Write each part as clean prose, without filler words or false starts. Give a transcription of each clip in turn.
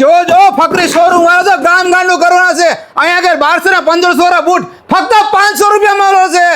જો ફકરી શોરૂમ વાળો તો ગામ ગાંડું કરવાના છે. અહીંયા આગળ 1200 ને 1500 વાળા બૂટ ફક્ત 500 રૂપિયામાં મળે છે.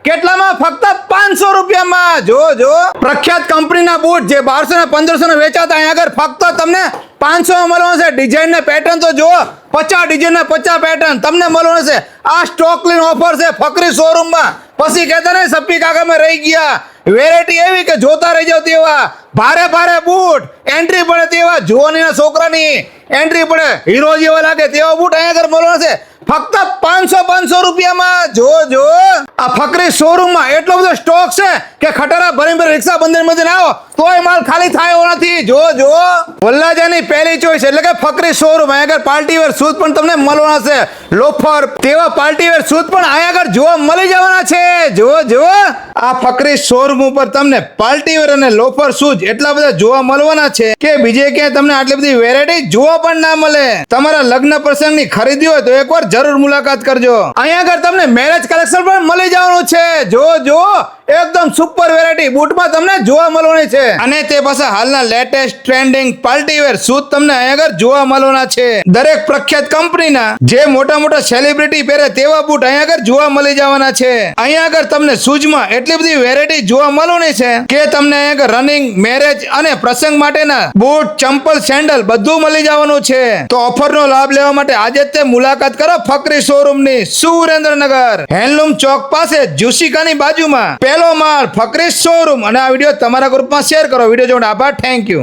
કેટલામાં? ફક્ત 500 રૂપિયામાં. જો પ્રખ્યાત કંપનીના બૂટ જે 1200 ને 1500 ને વેચાતા અહીંયા આગળ ફક્ત તમને 500 માં મળવાનું છે. ડિઝાઇન ને પેટર્ન તો જુઓ, 50 ડિઝાઇન ને 50 પેટર્ન તમને મળવાનું છે. આ સ્ટોક ક્લીન ઓફર છે ફકરી શોરૂમમાં. પછી કહેતા ને સપ્પી કાકામાં રહી ગયા. વેરાયટી એવી કે જોતા રહી જાવ તેવા ભારે બૂટ, એન્ટ્રી પડે તેવા જુવાનીના છોકરાની એન્ટ્રી પડે હીરો જેવા લાગે તેવા બૂટ અહીંયા આગળ મળવાના છે ફક્ત 500 રૂપિયામાં. જો આ ફકરી શોરૂમમાં એટલો બધો સ્ટોક છે કે ખટારા ભરી રિક્ષા બંદર માંથી આવો તોય માલ ખાલી થાય એવો નથી. જો વલ્લાજાની પહેલી ચોઈસ એટલે કે ફકરી શોરૂમ. અહીંયા આગળ પાર્ટી વેર શૂઝ પણ તમને મળવાના છે. લોફર તેવા પાર્ટી વેર શૂઝ પણ અહીંયા આગળ જોવા મળી જવાના છે. જો આ ફકરી શોરૂમ ઉપર તમને પાર્ટી વેર અને લોફર શૂઝ એટલા બધા જોવા મળવાના છે કે બીજે ક્યાંય તમને આટલી બધી વેરાયટી જોવા પણ ના મળે. તમારા લગ્ન પ્રસંગની ખરીદી હોય તો એકવાર જરૂર મુલાકાત કરજો. અહીંયા આગળ તમને મેરેજ કલેક્શન પણ મળી જવાનું છે. જો એકદમ સુપર વેરાયટી બૂટમાં તમને જોવા મળવાની છે. અને તે પાછા હાલના latest trending party wear shoes તમને અહીંયા આગળ જોવા મળવાના છે. દરેક પ્રખ્યાત કંપનીના જે મોટા સેલિબ્રિટી પહેરે તેવા બૂટ અહીંયા આગળ જોવા મળી જવાના છે. અહીંયા આગળ તમને શૂઝમાં એટલી બધી વેરાયટી જોવા મળવાની છે કે તમને અહીંયા આગળ રનિંગ, મેરેજ અને પ્રસંગ માટેના બૂટ, ચંપલ, સેન્ડલ બધું મળી જવાનું છે. તો ઓફરનો લાભ લેવા માટે આજે જ તે મુલાકાત કરો ફકરી શોરૂમની, સુરેન્દ્રનગર હેન્ડલૂમ ચોક પાસે જ્યુસિકાની બાજુમાં, પહેલો માળ, ફકરી શોરૂમ. અને આ વિડીયો તમારા ગ્રુપમાં શેર કરો. વિડીયો જોવાનો આભાર. Thank you.